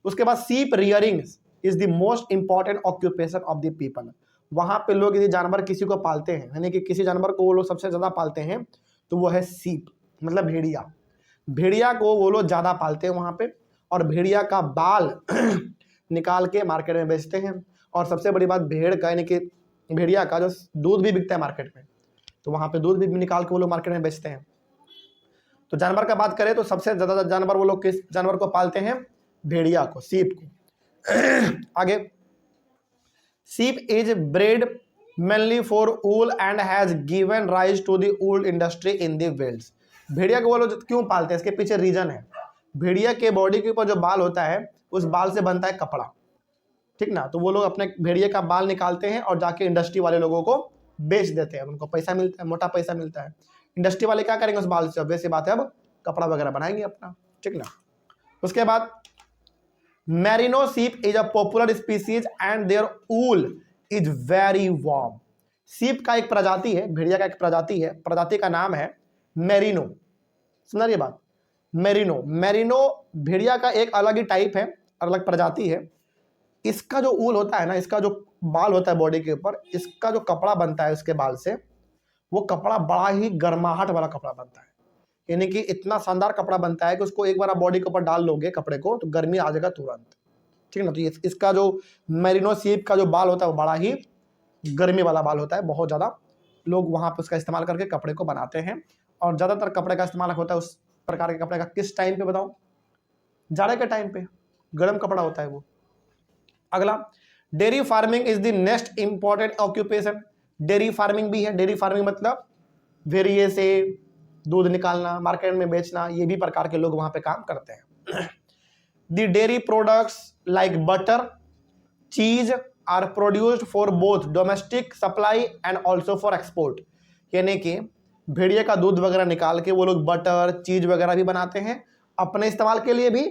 उसके बाद सीप rearing is the most important occupation of the people. वहां पे लोग यदि जानवर किसी को पालते हैं, यानी कि किसी जानवर को वो लोग सबसे ज्यादा पालते हैं, तो वो है सीप, मतलब भेड़िया। भेड़िया को वो लोग ज्यादा पालते हैं वहां पे, और भेड़िया का बाल निकाल के मार्केट में बेचते हैं। और सबसे बड़ी बात, भेड़ का यानी कि भेड़िया का जो दूध भी बिकता है मार्केट में, तो वहां पे दूध भी निकाल के वो लोग मार्केट में बेचते हैं। तो जानवर का बात करें तो सबसे ज्यादा जानवर वो लोग किस जानवर को पालते हैं, भेड़िया को, सीप को। आगे sheep is bred mainly for wool and has given rise to the wool industry in the velds. भेड़िया को वो लोग क्यों पालते हैं, इसके पीछे रीजन है। भेड़िया के बॉडी के ऊपर जो बाल होता है उस बाल से बनता है कपड़ा। ठीक ना, तो वो लोग अपने भेड़िए का बाल निकालते हैं और जाके इंडस्ट्री वाले लोगों को बेच देते हैं, उनको पैसा मिलता है, मोटा पैसा मिलता है। इंडस्ट्री वाले क्या करेंगे उस बाल से, वैसी बात है, अब कपड़ा वगैरह बनाएंगे अपना। ठीक ना। उसके बाद merino sheep is a popular species and their wool is very warm. Sheep का एक प्रजाति है, भेड़िया का एक प्रजाति है, प्रजाति का नाम है मेरिनो। सुना ये बात, मेरिनो। मेरिनो भेड़िया का एक अलग ही टाइप है, अलग प्रजाति है। इसका जो ऊल होता है ना, इसका जो बाल होता है बॉडी के ऊपर, इसका जो कपड़ा बनता है उसके बाल से, वो कपड़ा बड़ा ही गर्माहट वाला कपड़ा बनता है, यानी कि इतना शानदार कपड़ा बनता है कि उसको एक बार आप बॉडी के ऊपर डाल लोगे कपड़े को तो गर्मी आ जाएगा तुरंत। ठीक है ना। तो इसका जो मेरिनो सीप का जो बाल होता है वो बड़ा ही गर्मी वाला बाल होता है, बहुत ज़्यादा लोग वहाँ पे उसका इस्तेमाल करके कपड़े को बनाते हैं। और ज़्यादातर कपड़े का इस्तेमाल होता है उस प्रकार के कपड़े का किस टाइम पे बताओ? जाड़े के टाइम पे, गर्म कपड़ा होता है वो। अगला, dairy farming is the next important occupation. Dairy farming भी है। डेयरी फार्मिंग मतलब भेड़िए से दूध निकालना, मार्केट में बेचना, ये भी प्रकार के लोग वहां पे काम करते हैं। The dairy products like butter, cheese are produced for both domestic supply and also for export. यानी कि भेड़िए का दूध वगैरह निकाल के वो लोग बटर, चीज वगैरह भी बनाते हैं, अपने इस्तेमाल के लिए भी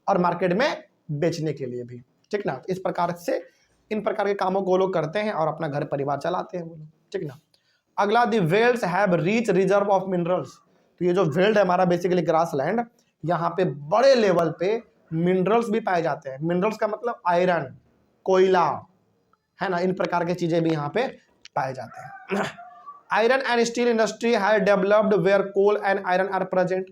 और मार्केट में बेचने के लिए भी, ठीक ना। इस प्रकार से इन प्रकार के कामों को वो लोग करते हैं और अपना घर परिवार चलाते हैं वो लोग, ठीक ना। अगला, the velds have rich reserve of minerals. तो ये जो वेल्ड है हमारा बेसिकली ग्रास लैंड, यहाँ पे बड़े लेवल पे मिनरल्स भी पाए जाते हैं। मिनरल्स का मतलब आयरन, कोयला, है ना, इन प्रकार की चीजें भी यहाँ पे पाए जाते हैं। आयरन एंड स्टील इंडस्ट्री है developed where coal and iron are present.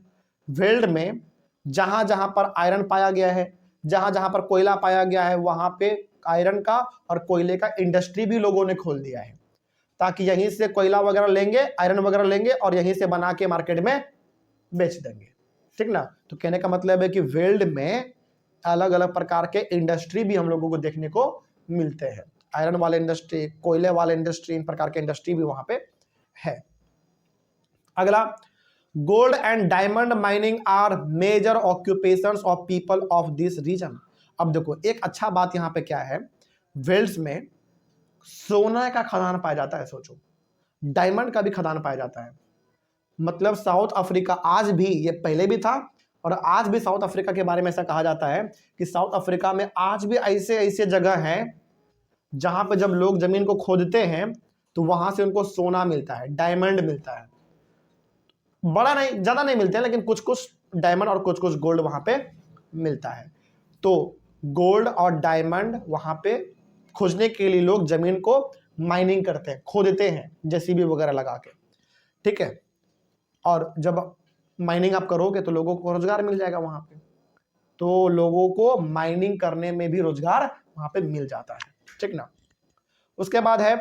Veld में जहां जहां पर आयरन पाया गया है, जहां जहां पर कोयला पाया गया है, वहां पे आयरन का और कोयले का इंडस्ट्री भी लोगों ने खोल दिया है, ताकि यहीं से कोयला वगैरह लेंगे, आयरन वगैरह लेंगे और यहीं से बना के मार्केट में बेच देंगे, ठीक ना। तो कहने का मतलब है कि वेल्ड में अलग अलग प्रकार के इंडस्ट्री भी हम लोगों को देखने को मिलते हैं। आयरन वाले इंडस्ट्री, कोयले वाले इंडस्ट्री, इन प्रकार के इंडस्ट्री भी वहां पे है। अगला, gold and diamond mining are major occupations of people of this region. अब देखो एक अच्छा बात यहाँ पे क्या है, वेल्स में सोना का खदान पाया जाता है, सोचो, डायमंड का भी खदान पाया जाता है। मतलब साउथ अफ्रीका आज भी, ये पहले भी था और आज भी साउथ अफ्रीका के बारे में ऐसा कहा जाता है कि साउथ अफ्रीका में आज भी ऐसे ऐसे जगह हैं जहां पे जब लोग जमीन को खोदते हैं तो वहां से उनको सोना मिलता है, डायमंड मिलता है। बड़ा नहीं, ज्यादा नहीं मिलते हैं, लेकिन कुछ कुछ डायमंड और कुछ कुछ गोल्ड वहां पे मिलता है। तो गोल्ड और डायमंड वहां पे खोजने के लिए लोग जमीन को माइनिंग करते हैं, खोदते हैं जेसीबी वगैरह लगा के, ठीक है। और जब माइनिंग आप करोगे तो लोगों को रोजगार मिल जाएगा वहां पे, तो लोगों को माइनिंग करने में भी रोजगार वहां पे मिल जाता है, ठीक ना। उसके बाद है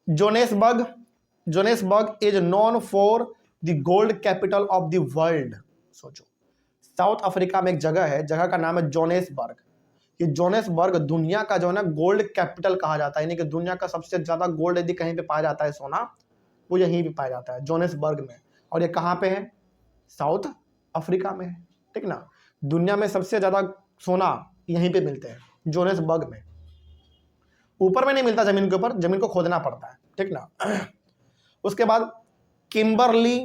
Johannesburg. Johannesburg is known for the gold capital of the world. सोचो, साउथ अफ्रीका में एक जगह है, जगह का नाम है जोनेसबर्ग। ये जोनेसबर्ग दुनिया का जो है ना गोल्ड कैपिटल कहा जाता है, यानी कि दुनिया का सबसे ज्यादा गोल्ड यदि कहीं पे पाया जाता है सोना, वो यहीं पे पाया जाता है, जोनेसबर्ग में। और ये कहाँ पे है? साउथ अफ्रीका में है, ठीक ना। दुनिया में सबसे ज्यादा सोना यहीं पे मिलते हैं, जोनेसबर्ग में। ऊपर में नहीं मिलता जमीन के ऊपर, जमीन को खोदना पड़ता है, ठीक ना। उसके बाद Kimberley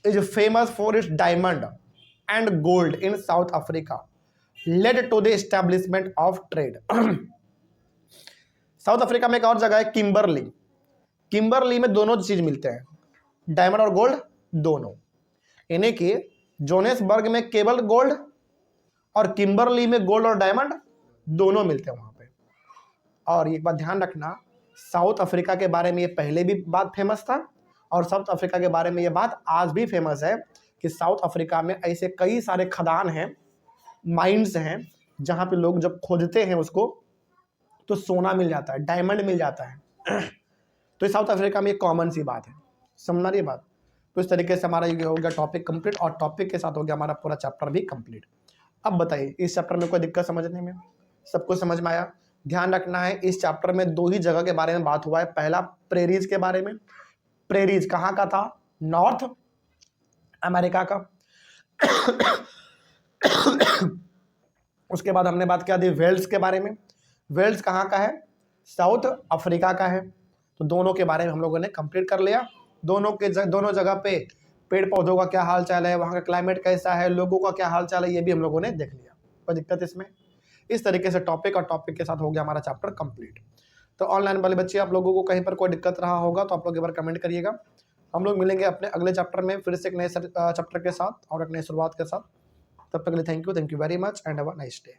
is famous for its diamond and gold in South Africa led to the establishment of trade. South Africa में एक और जगह है किम्बरली। किम्बरली में दोनों चीज मिलते हैं, डायमंड और गोल्ड दोनों। यानी कि जोनेसबर्ग में केवल गोल्ड और किम्बरली में गोल्ड और डायमंड दोनों मिलते हैं वहां पे। और एक बात ध्यान रखना, साउथ अफ्रीका के बारे में ये पहले भी बात फेमस था और साउथ अफ्रीका के बारे में ये बात आज भी फेमस है कि साउथ अफ्रीका में ऐसे कई सारे खदान हैं, माइंस हैं, जहां पे लोग जब खोदते हैं उसको तो सोना मिल जाता है, डायमंड मिल जाता है। तो साउथ अफ्रीका में एक कॉमन सी बात है, समझना ये बात। तो इस तरीके से हमारा ये हो गया टॉपिक कंप्लीट, और टॉपिक के साथ हो गया हमारा पूरा चैप्टर भी कंप्लीट। अब बताइए इस चैप्टर में कोई दिक्कत समझने में? सब कुछ समझ में आया? ध्यान रखना है इस चैप्टर में दो ही जगह के बारे में बात हुआ है। पहला प्रेरीज के बारे में, प्रेरीज कहाँ का था? नॉर्थ अमेरिका का। उसके बाद हमने बात किया थी वेल्स के बारे में। वेल्स कहाँ का है? साउथ अफ्रीका का है। तो दोनों के बारे में हम लोगों ने कंप्लीट कर लिया। दोनों जगह पे पेड़ पौधों का क्या हाल चाल है, वहाँ का क्लाइमेट कैसा है, लोगों का क्या हाल चाल है, ये भी हम लोगों ने देख लिया। कोई दिक्कत इसमें? इस तरीके से टॉपिक और टॉपिक के साथ हो गया हमारा चैप्टर कंप्लीट। तो ऑनलाइन वाले बच्चे, आप लोगों को कहीं पर कोई दिक्कत रहा होगा तो आप लोग एक बार कमेंट करिएगा। हम लोग मिलेंगे अपने अगले चैप्टर में फिर से एक नए चैप्टर के साथ और एक नई शुरुआत के साथ। तब तक के लिए thank you very much and have a nice day.